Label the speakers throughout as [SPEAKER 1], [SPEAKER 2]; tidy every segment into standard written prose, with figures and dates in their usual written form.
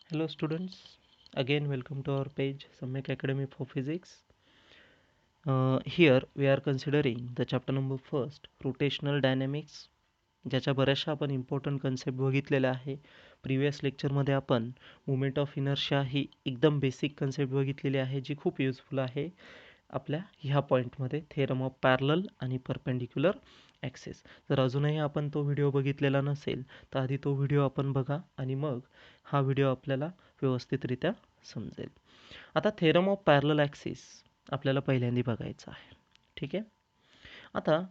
[SPEAKER 1] Hello students, again welcome to our page Samyak Academy for Physics. Here we are considering the chapter number first, rotational dynamics, ज्याच्या बऱ्याचशा आपण important concept बघितलेल्या आहे. Previous लेक्चरमध्ये आपण movement of inertia ही एकदम basic concept बघितलेली आहे, जी खूप युजफुल आहे आपल्या ह्या पॉईंटमध्ये, थेरम ऑफ पॅरलल आणि परपेंडिक्युलर ॲक्सिस. जर अजूनही आपण तो व्हिडिओ बघितलेला नसेल तर आधी तो व्हिडिओ आपण बघा आणि मग हा व्हिडिओ आपल्याला व्यवस्थितरित्या समजेल. आता थेरम ऑफ पॅरलल ॲक्सिस आपल्याला पहिल्यांदा बघायचा आहे. ठीक आहे. आता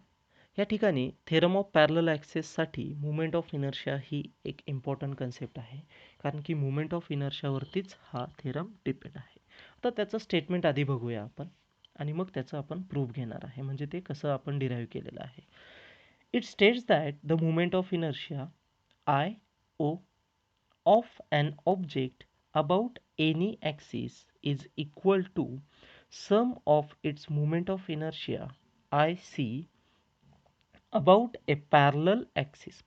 [SPEAKER 1] या ठिकाणी थेरम ऑफ पॅरलल ॲक्सिससाठी मुवमेंट ऑफ इनर्शिया ही एक इम्पॉर्टंट कन्सेप्ट आहे, कारण की मुवमेंट ऑफ इनर्शियावरतीच हा थेरम डिपेंड आहे. आता त्याचं स्टेटमेंट आधी बघूया आपण आणि मग त्याचं आपण प्रूफ घेणार आहे, म्हणजे ते कसं आपण डिराईव्ह केलेलं आहे. It states that the moment of inertia I O of an object about any axis is equal to sum of its moment of inertia IC about a parallel axis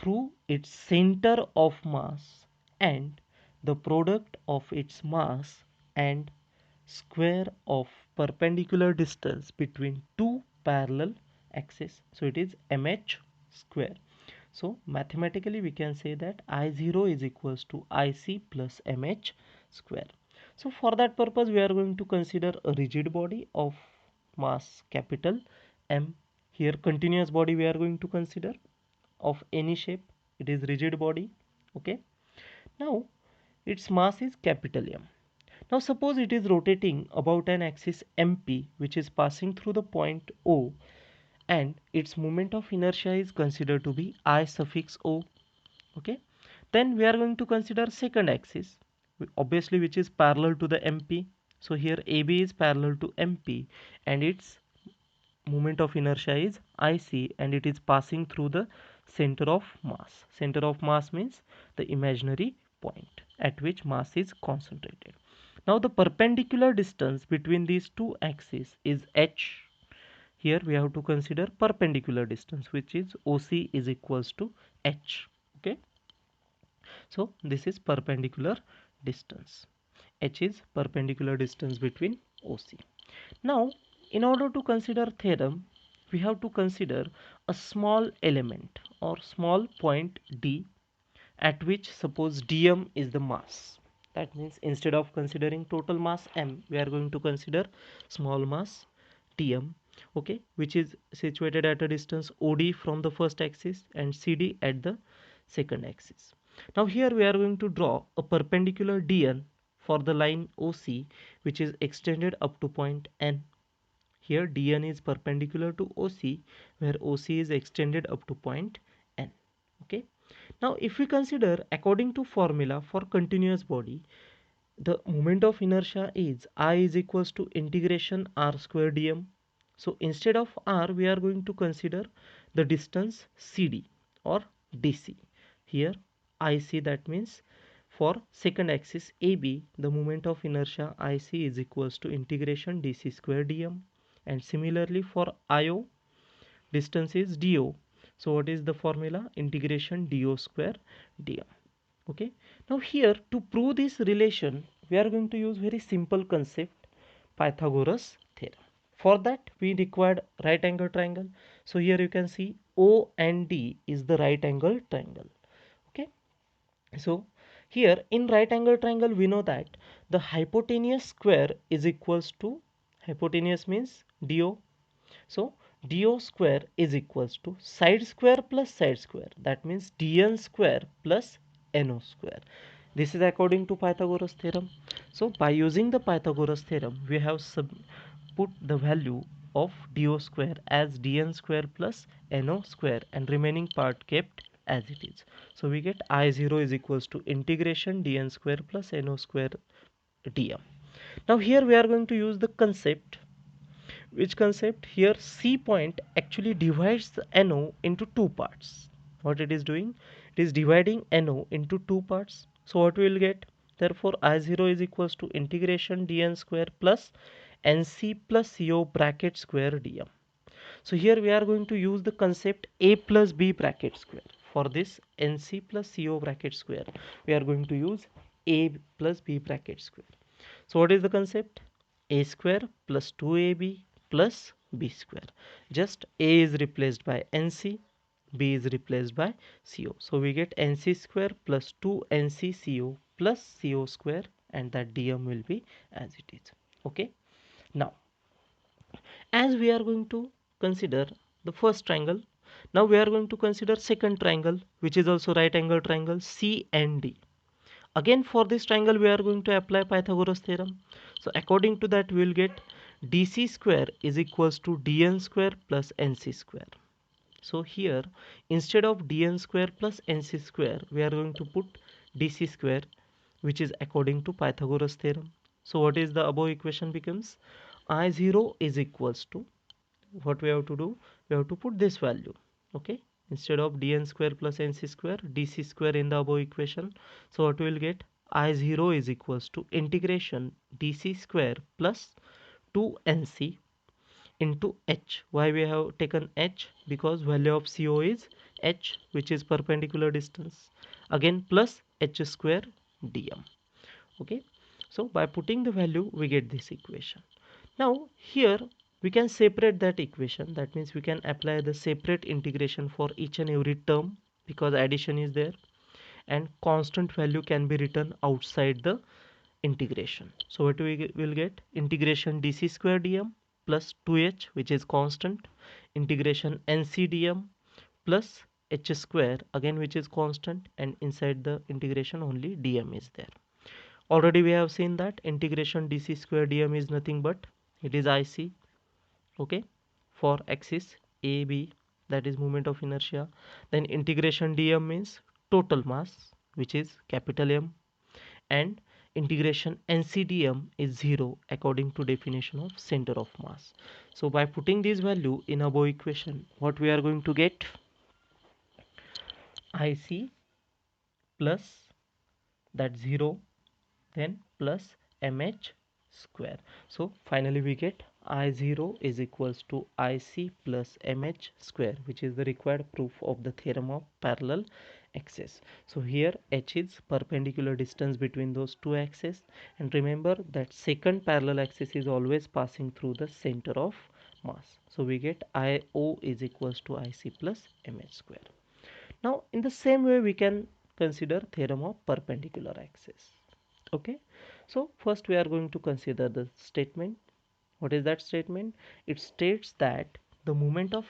[SPEAKER 1] through its center of mass and the product of its mass and square of perpendicular distance between two parallel axes. So it is mh square. So mathematically we can say that I0 is equals to IC plus mh square. So for that purpose we are going to consider a rigid body of mass capital M. Here continuous body we are going to consider of any shape. It is rigid body. Okay. Now its mass is capital M. Now suppose it is rotating about an axis MP which is passing through the point O, and its moment of inertia is considered to be I suffix O. Okay, then we are going to consider second axis, obviously, which is parallel to the MP. So here AB is parallel to MP and its moment of inertia is IC and it is passing through the center of mass. Center of mass means the imaginary point at which mass is concentrated. Now the perpendicular distance between these two axes is h. Here we have to consider perpendicular distance, which is OC is equals to h. Okay, so this is perpendicular distance. H is perpendicular distance between OC. Now in order to consider theorem, we have to consider a small element or small point D at which suppose dm is the mass. That means instead of considering total mass m, we are going to consider small mass dm, okay, which is situated at a distance OD from the first axis and CD at the second axis. Now here we are going to draw a perpendicular dn for the line OC, which is extended up to point N. Here dn is perpendicular to OC, where OC is extended up to point N. Okay. Now if we consider according to formula for continuous body, the moment of inertia is I is equals to integration r square dm. So instead of r we are going to consider the distance CD or DC. Here IC, that means for second axis AB the moment of inertia IC is equals to integration DC square dm, and similarly for IO distance is DO. So what is the formula? Integration DO square dm. Okay. Now here to prove this relation we are going to use very simple concept, Pythagoras theorem. For that we required right angle triangle. So here you can see O and D is the right angle triangle. Okay. So here in right angle triangle we know that the hypotenuse square is equals to, hypotenuse means DO. So DO square is equals to side square plus side square, that means DN square plus NO square. This is according to Pythagoras theorem. So by using the Pythagoras theorem we have put the value of DO square as DN square plus NO square and remaining part kept as it is. So we get I0 is equals to integration DN square plus NO square dm. Now here we are going to use the concept. Which concept? Here C point actually divides the NO into two parts. What it is doing? It is dividing NO into two parts. So what we will get? Therefore I0 is equals to integration dn square plus nc plus co bracket square dm. So here we are going to use the concept a plus b bracket square. for this NC plus CO bracket square, we are going to use A plus B bracket square. So what is the concept? A square plus 2AB plus B square. Just A is replaced by NC, B is replaced by CO. So we get NC square plus 2NCCO plus CO square, and that dm will be as it is. Okay. Now, as we are going to consider the first triangle, now we are going to consider second triangle, which is also right angle triangle C and D. Again, for this triangle we are going to apply Pythagoras theorem. So according to that, we will get DC square is equals to DN square plus NC square. So here, instead of DN square plus NC square, we are going to put DC square, which is according to Pythagoras theorem. So what is the above equation becomes? I0 is equals to, what we have to do? We have to put this value. Okay. Instead of dn square plus nc square, dc square in the above equation. So what we will get? I0 is equals to integration dc square plus 2nc into h. Why we have taken h? Because value of CO is h, which is perpendicular distance. Again plus h square dm. Okay. So by putting the value, we get this equation. Now here we can separate that equation. That means we can apply the separate integration for each and every term, because addition is there, and constant value can be written outside the integration. So what we will get? Integration dc square dm plus 2h, which is constant, integration nc dm plus h square, again which is constant, and inside the integration only dm is there. Already we have seen that integration dc square dm is nothing but it is IC. Okay, for axis AB, that is moment of inertia. Then integration dm means total mass, which is capital M, and integration NCdm is 0 according to definition of center of mass. So by putting this value in above equation, what we are going to get? IC plus that 0, then plus mh square. So finally we get I0 is equals to IC plus mh square, which is the required proof of the theorem of parallel axis. So here h is perpendicular distance between those two axes, and remember that second parallel axis is always passing through the center of mass. So we get IO is equals to IC plus mh square. Now in the same way we can consider theorem of perpendicular axis. Okay, so first we are going to consider the statement. What is that statement? It states that the moment of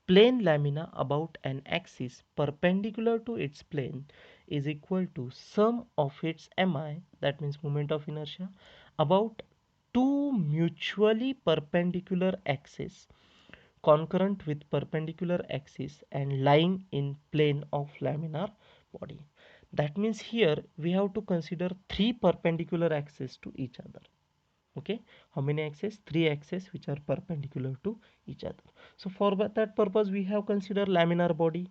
[SPEAKER 1] plane lamina about an axis perpendicular to its plane is equal to sum of its mi, that means moment of inertia, about two mutually perpendicular axes concurrent with perpendicular axis and lying in plane of laminar body. That means here we have to consider three perpendicular axes to each other. Okay, how many axes? Three axes which are perpendicular to each other. So for that purpose we have considered laminar body.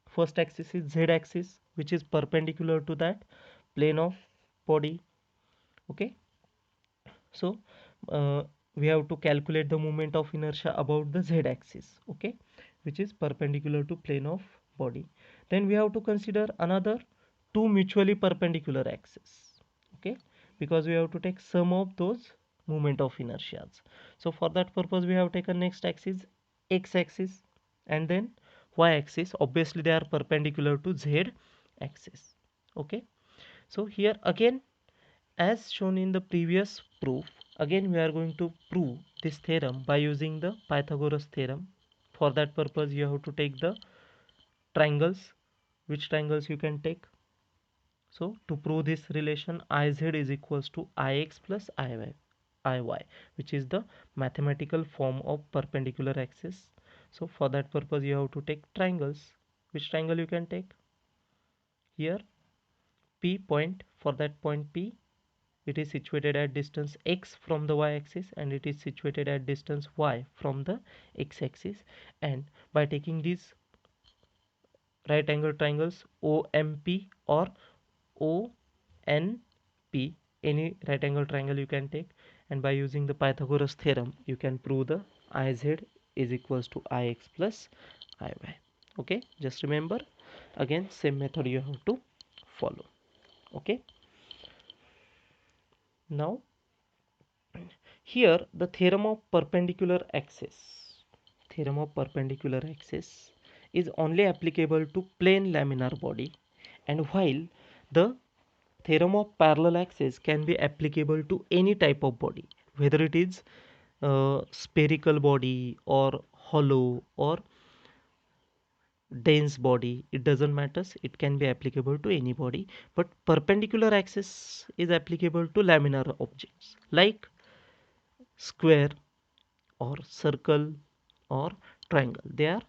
[SPEAKER 1] First axis is z axis, which is perpendicular to that plane of body. Okay, so we have to calculate the moment of inertia about the z axis. Okay, which is perpendicular to plane of body. Then we have to consider another two mutually perpendicular axes. Okay, because we have to take sum of those moment of inertias. So for that purpose we have taken next axis x axis, and then y axis. Obviously they are perpendicular to z axis. Okay, so here again, as shown in the previous proof, again we are going to prove this theorem by using the Pythagoras theorem. For that purpose you have to take the triangles. Which triangles you can take? So to prove this relation, Iz is equals to Ix plus Iy, which is the mathematical form of perpendicular axis. So for that purpose you have to take triangles. Which triangle you can take? Here P point, for that point P, it is situated at distance x from the y-axis, and it is situated at distance y from the x-axis. And by taking these right angle triangles OMP or ONP, any right angle triangle you can take, and by using the Pythagoras theorem you can prove the Iz is equals to Ix plus Iy. Okay, just remember. Again, same method you have to follow. Okay, now here the theorem of perpendicular axis. Theorem of perpendicular axis is only applicable to plane laminar body, and while the theorem of parallel axis can be applicable to any type of body, whether it is spherical body or hollow or dense body, it doesn't matter, it can be applicable to any body. But perpendicular axis is applicable to laminar objects like square or circle or triangle. They are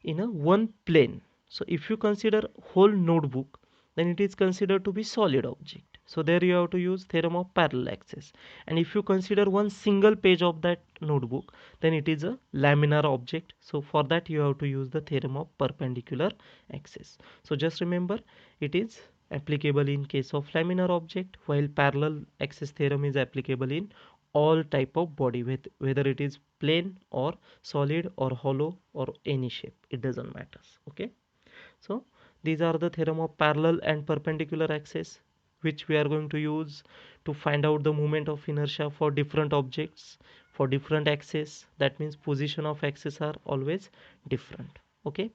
[SPEAKER 1] in a one plane. So if you consider whole notebook, then it is considered to be solid object. So there you have to use theorem of parallel axis. And if you consider one single page of that notebook, then it is a laminar object. So for that you have to use the theorem of perpendicular axis. So just remember, it is applicable in case of laminar object, while parallel axis theorem is applicable in all type of body, with whether it is plane or solid or hollow or any shape, it doesn't matter. Okay, so these are the theorem of parallel and perpendicular axis which we are going to use to find out the moment of inertia for different objects for different axes. That means position of axis are always different. Okay,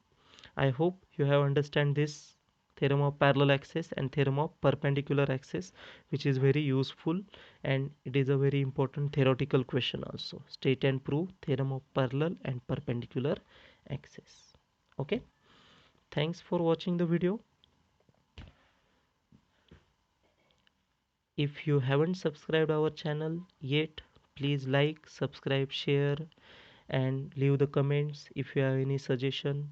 [SPEAKER 1] I hope you have understand this theorem of parallel axis and theorem of perpendicular axis, which is very useful, and it is a very important theoretical question also. State and prove theorem of parallel and perpendicular axis. Okay, thanks for watching the video. If you haven't subscribed our channel yet, please like, subscribe, share, and leave the comments if you have any suggestion,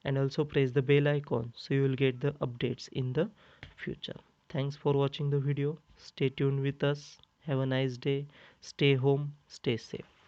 [SPEAKER 1] and also press the bell icon so you will get the updates in the future. Thanks for watching the video. Stay tuned with us. Have a nice day. Stay home, stay safe.